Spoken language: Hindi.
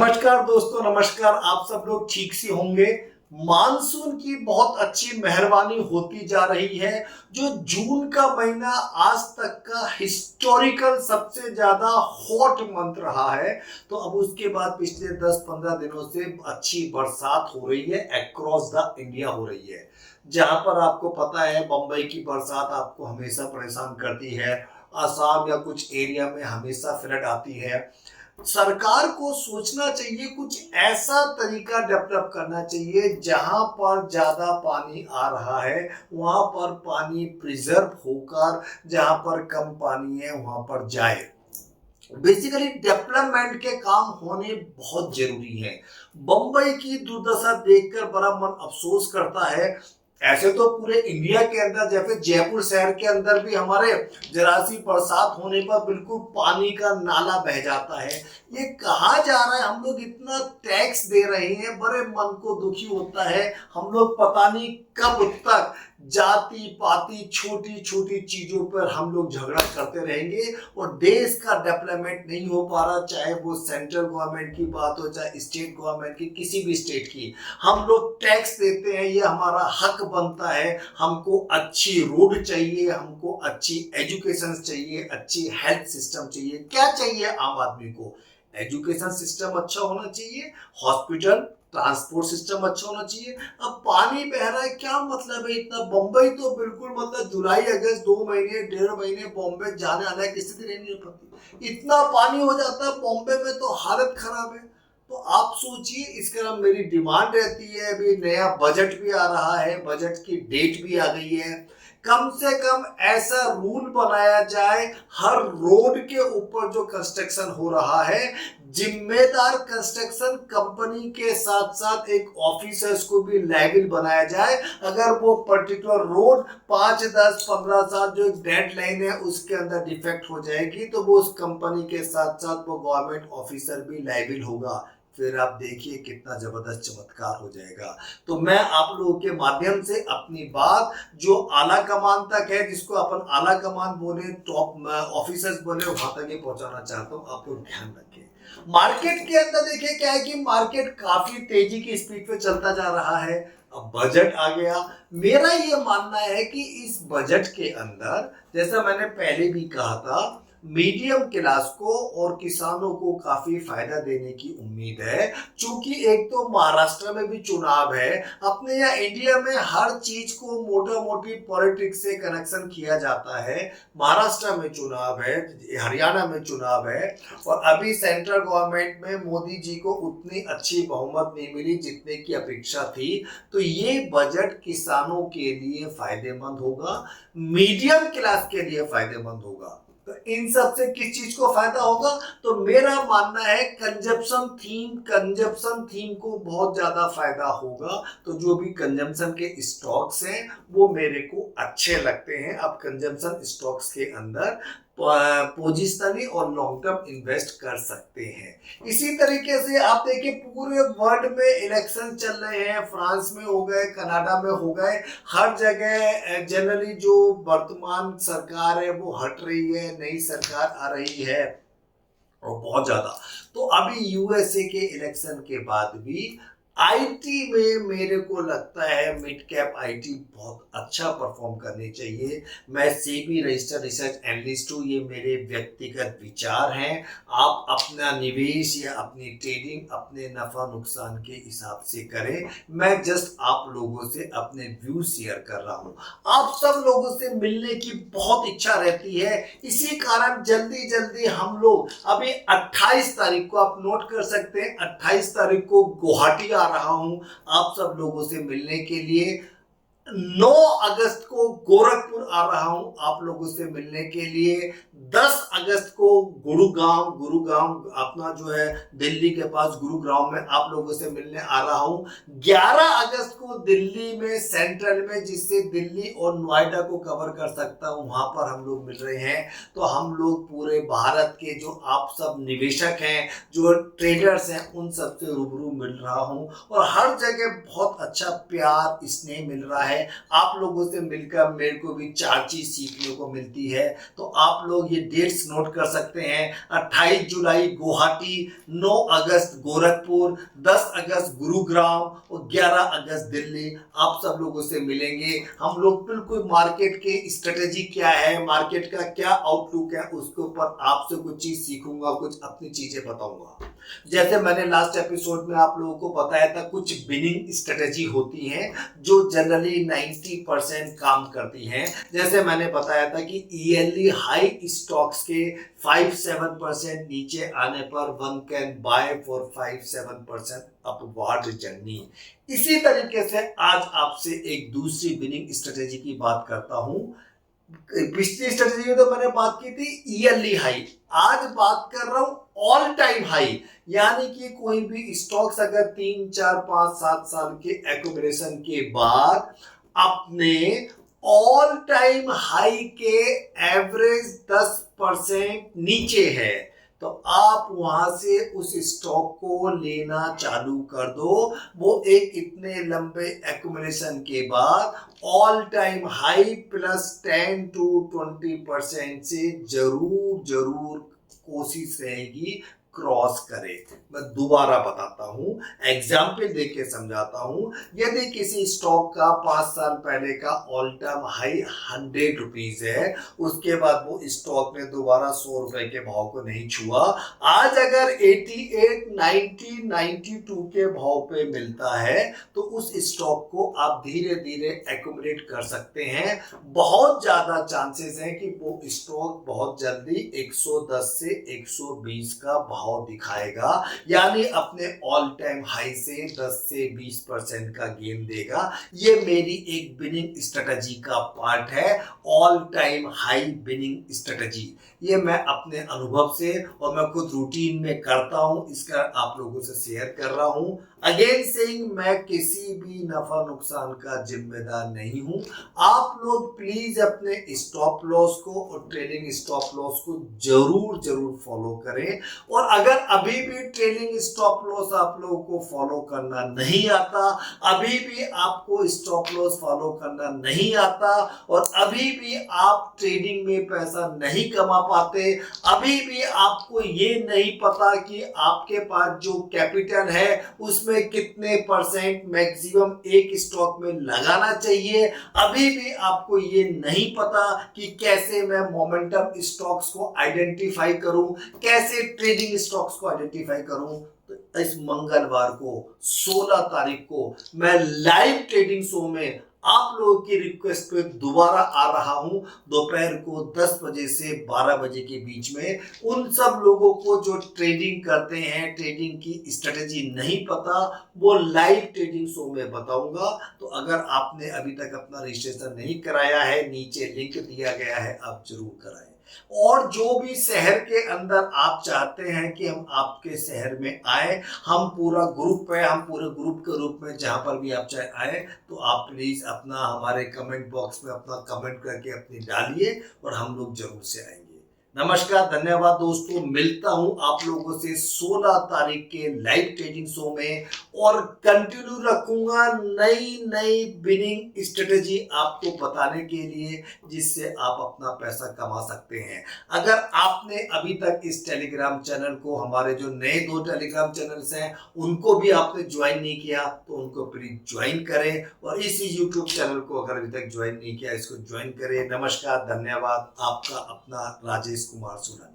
नमस्कार दोस्तों, नमस्कार। आप सब लोग ठीक से होंगे। मानसून की बहुत अच्छी मेहरबानी होती जा रही है। जो जून का महीना आज तक का हिस्टोरिकल सबसे ज्यादा हॉट मंथ रहा है, तो अब उसके बाद पिछले 10-15 दिनों से अच्छी बरसात हो रही है, अक्रॉस द इंडिया हो रही है। जहां पर आपको पता है बंबई की बरसात आपको हमेशा परेशान करती है, असम या कुछ एरिया में हमेशा फ्लड आती है। सरकार को सोचना चाहिए, कुछ ऐसा तरीका डेवलप करना चाहिए जहां पर ज्यादा पानी आ रहा है वहां पर पानी प्रिजर्व होकर, जहां पर कम पानी है वहां पर जाए। बेसिकली डेवलपमेंट के काम होने बहुत जरूरी है। बंबई की दुर्दशा देखकर बड़ा मन अफसोस करता है। ऐसे तो पूरे इंडिया के अंदर, जैसे जयपुर शहर के अंदर भी हमारे जरा सी बरसात होने पर बिल्कुल पानी का नाला बह जाता है। ये कहाँ जा रहा है? हम लोग इतना टैक्स दे रहे हैं, बड़े मन को दुखी होता है। हम लोग पता नहीं कब तक जाति पाति छोटी छोटी चीजों पर हम लोग झगड़ा करते रहेंगे और देश का डेवलपमेंट नहीं हो पा रहा, चाहे वो सेंट्रल गवर्नमेंट की बात हो चाहे स्टेट गवर्नमेंट की, किसी भी स्टेट की। हम लोग टैक्स देते हैं, ये हमारा हक बनता है। हमको अच्छी रोड चाहिए, हमको अच्छी एजुकेशन चाहिए, अच्छी हेल्थ सिस्टम चाहिए। क्या चाहिए आम आदमी को? एजुकेशन सिस्टम अच्छा होना चाहिए, हॉस्पिटल ट्रांसपोर्ट सिस्टम अच्छा होना चाहिए। अब पानी बह रहा है, क्या मतलब है इतना? बंबई तो बिल्कुल मतलब जुलाई अगस्त 2 महीने 1.5 महीने बॉम्बे जाने आने की स्थिति नहीं पड़ती, इतना पानी हो जाता है बॉम्बे में, तो हालत खराब है। तो आप सोचिए, इसके लिए मेरी डिमांड रहती है, अभी नया बजट भी आ रहा है, बजट की डेट भी आ गई है। कम से कम ऐसा रूल बनाया जाए, हर रोड के ऊपर जो कंस्ट्रक्शन हो रहा है, जिम्मेदार कंस्ट्रक्शन कंपनी के साथ साथ एक ऑफिसर्स को भी लायबिल बनाया जाए। अगर वो पर्टिकुलर रोड 5, 10, 15 साल जो एक डेडलाइन है उसके अंदर डिफेक्ट हो जाएगी, तो वो उस कंपनी के साथ साथ वो गवर्नमेंट ऑफिसर भी लायबिल होगा। फिर आप देखिए कितना जबरदस्त चमत्कार हो जाएगा। तो मैं आप लोगों के माध्यम से अपनी बात जो आला कमान तक है, जिसको अपन आला कमान बोले, टॉप ऑफिसर्स बोले, वहां तक ही पहुंचाना चाहता हूँ। आप लोग ध्यान रखिए। मार्केट के अंदर देखिए क्या है कि मार्केट काफी तेजी की स्पीड पे चलता जा रहा है। अब बजट आ गया। मेरा ये मानना है कि इस बजट के अंदर, जैसा मैंने पहले भी कहा था, मीडियम क्लास को और किसानों को काफी फायदा देने की उम्मीद है। क्योंकि एक तो महाराष्ट्र में भी चुनाव है, अपने यहाँ इंडिया में हर चीज को मोटा मोटी पॉलिटिक्स से कनेक्शन किया जाता है। महाराष्ट्र में चुनाव है, हरियाणा में चुनाव है, और अभी सेंट्रल गवर्नमेंट में मोदी जी को उतनी अच्छी बहुमत नहीं मिली जितने की अपेक्षा थी। तो ये बजट किसानों के लिए फायदेमंद होगा, मीडियम क्लास के लिए फायदेमंद होगा। तो इन सब से किस चीज को फायदा होगा? तो मेरा मानना है कंजप्शन थीम को बहुत ज्यादा फायदा होगा। तो जो भी कंजम्पशन के स्टॉक्स हैं वो मेरे को अच्छे लगते हैं। अब कंजम्पशन स्टॉक्स के अंदर पोजिशनली और लॉन्ग टर्म इन्वेस्ट कर सकते हैं। इसी तरीके से आप देखिए पूरे वर्ल्ड में इलेक्शन चल रहे हैं, फ्रांस में हो गए, कनाडा में हो गए, हर जगह जनरली जो वर्तमान सरकार है वो हट रही है, नई सरकार आ रही है और बहुत ज्यादा। तो अभी यूएसए के इलेक्शन के बाद भी आईटी में मेरे को लगता है मिड कैप आईटी बहुत अच्छा परफॉर्म करनी चाहिए। मैं सेबी रजिस्टर्ड रिसर्च एनालिस्ट हूँ, ये मेरे व्यक्तिगत विचार हैं। आप अपना निवेश या अपनी ट्रेडिंग अपने नफा नुकसान के हिसाब से करें। मैं जस्ट आप लोगों से अपने व्यू शेयर कर रहा हूँ। आप सब लोगों से मिलने की बहुत इच्छा रहती है, इसी कारण जल्दी जल्दी हम लोग अभी 28 तारीख को आप नोट कर सकते हैं, 28 तारीख को गुवाहाटी आ रहा हूं आप सब लोगों से मिलने के लिए। 9 अगस्त को गोरखपुर आ रहा हूं आप लोगों से मिलने के लिए। 10 अगस्त को गुरुग्राम अपना जो है दिल्ली के पास गुरुग्राम में आप लोगों से मिलने आ रहा हूं। 11 अगस्त को दिल्ली में सेंट्रल में, जिससे दिल्ली और नोएडा को कवर कर सकता हूं, वहां पर हम लोग मिल रहे हैं। तो हम लोग पूरे भारत के जो आप सब निवेशक हैं, जो ट्रेडर्स हैं, उन सबसे रूबरू मिल रहा हूं और हर जगह बहुत अच्छा प्यार स्नेह मिल रहा है। है। आप लोगों से मिलकर मेरे को भी 4 चीज सीखने को मिलती है। तो आप लोग ये डेट्स नोट कर सकते हैं। 28 जुलाई गुवाहाटी, 9 अगस्त गोरखपुर, 10 अगस्त गुरुग्राम और 11 अगस्त दिल्ली। आप सब लोगों से मिलेंगे। हम लोग बिल्कुल मार्केट के स्ट्रेटेजी क्या है, मार्केट का क्या आउटलुक है, उसके ऊपर आपसे कुछ चीज सीखूंगा, कुछ अपनी चीजें बताऊंगा। जैसे मैंने लास्ट एपिसोड में आप लोगों को बताया था, कुछ विनिंग स्ट्रेटेजी होती हैं जो जनरली 90% काम करती हैं। जैसे मैंने बताया था कि ईयरली हाई स्टॉक्स के 5-7% नीचे आने पर one can buy for 5-7% upward journey. इसी तरीके से आज आपसे एक दूसरी विनिंग स्ट्रेटेजी की बात करता हूं। पिछली स्ट्रेटेजी में तो मैंने बात की थी ईयरली हाई, आज बात कर रहा हूं ऑल टाइम हाई। यानी कि कोई भी स्टॉक्स अगर 3, 4, 5, 7 साल के एक्यूमुलेशन के बाद अपने ऑल टाइम हाई के एवरेज 10% नीचे है, तो आप वहां से उस स्टॉक को लेना चालू कर दो। वो एक इतने लंबे एक्यूमुलेशन के बाद ऑल टाइम हाई प्लस 10-20% से जरूर कोशिश रहेगी क्रॉस करे। मैं दोबारा बताता हूं, एग्जाम्पल देके समझाता हूं। यदि किसी स्टॉक का 5 साल पहले का ऑल टाइम हाई 100 रुपीज है, उसके बाद वो स्टॉक ने दोबारा 100 रुपए के भाव को नहीं छुआ, आज अगर 88, 90, 92 के भाव पे मिलता है, तो उस स्टॉक को आप धीरे धीरे एक्यूमुलेट कर सकते हैं। बहुत ज्यादा चांसेस हैं कि वो स्टॉक बहुत जल्दी 110 से 120 का भाव दिखाएगा, यानी अपने ऑल टाइम हाई से 10 से 20% का गेन देगा। ये मेरी एक विनिंग स्ट्रेटजी का पार्ट है, all time high winning strategy. ये मैं अपने अनुभव से और मैं खुद रूटीन में करता हूं, इसका आप लोगों से शेयर कर रहा हूं। अगेन सेइंग, मैं किसी भी नफा नुकसान का जिम्मेदार नहीं हूं। आप लोग प्लीज अपने स्टॉप लॉस को और ट्रेडिंग स्टॉप लॉस को जरूर फॉलो करें। और अगर अभी भी ट्रेडिंग स्टॉप लॉस आप लोगों को फॉलो करना नहीं आता, अभी भी आपको स्टॉप लॉस फॉलो करना नहीं आता, और अभी भी आप ट्रेडिंग में पैसा नहीं कमा पाते, अभी भी आपको ये नहीं पता कि आपके पास जो कैपिटल है उसमें कितने परसेंट मैक्सिमम एक स्टॉक में लगाना चाहिए, अभी भी आपको ये नहीं पता कि कैसे मैं मोमेंटम स्टॉक्स को आइडेंटिफाई करूं, कैसे ट्रेडिंग स्टॉक्स को आइडेंटिफाई करूं, तो इस मंगलवार को 16 तारीख को मैं लाइव ट्रेडिंग शो में आप लोगों की रिक्वेस्ट पे दोबारा आ रहा हूं, दोपहर को 10 बजे से 12 बजे के बीच में। उन सब लोगों को जो ट्रेडिंग करते हैं, ट्रेडिंग की स्ट्रेटेजी नहीं पता, वो लाइव ट्रेडिंग शो में बताऊंगा। तो अगर आपने अभी तक अपना रजिस्ट्रेशन नहीं कराया है, नीचे लिंक दिया गया है, आप जरूर कराएं। और जो भी शहर के अंदर आप चाहते हैं कि हम आपके शहर में आए, हम पूरा ग्रुप है, हम पूरे ग्रुप के रूप में जहां पर भी आप चाहे आए, तो आप प्लीज अपना हमारे कमेंट बॉक्स में अपना कमेंट करके अपनी डालिए और हम लोग जरूर से आएंगे। नमस्कार, धन्यवाद दोस्तों। मिलता हूं आप लोगों से 16 तारीख के लाइव ट्रेडिंग शो में, और कंटिन्यू रखूंगा नई विनिंग स्ट्रेटेजी आपको बताने के लिए, जिससे आप अपना पैसा कमा सकते हैं। अगर आपने अभी तक इस टेलीग्राम चैनल को, हमारे जो नए 2 टेलीग्राम चैनल्स हैं, उनको भी आपने ज्वाइन नहीं किया, तो उनको प्लीज ज्वाइन करें, और इस यूट्यूब चैनल को अगर अभी तक ज्वाइन नहीं किया, इसको ज्वाइन करें। नमस्कार, धन्यवाद। आपका अपना राजेश कुमार सुरानी।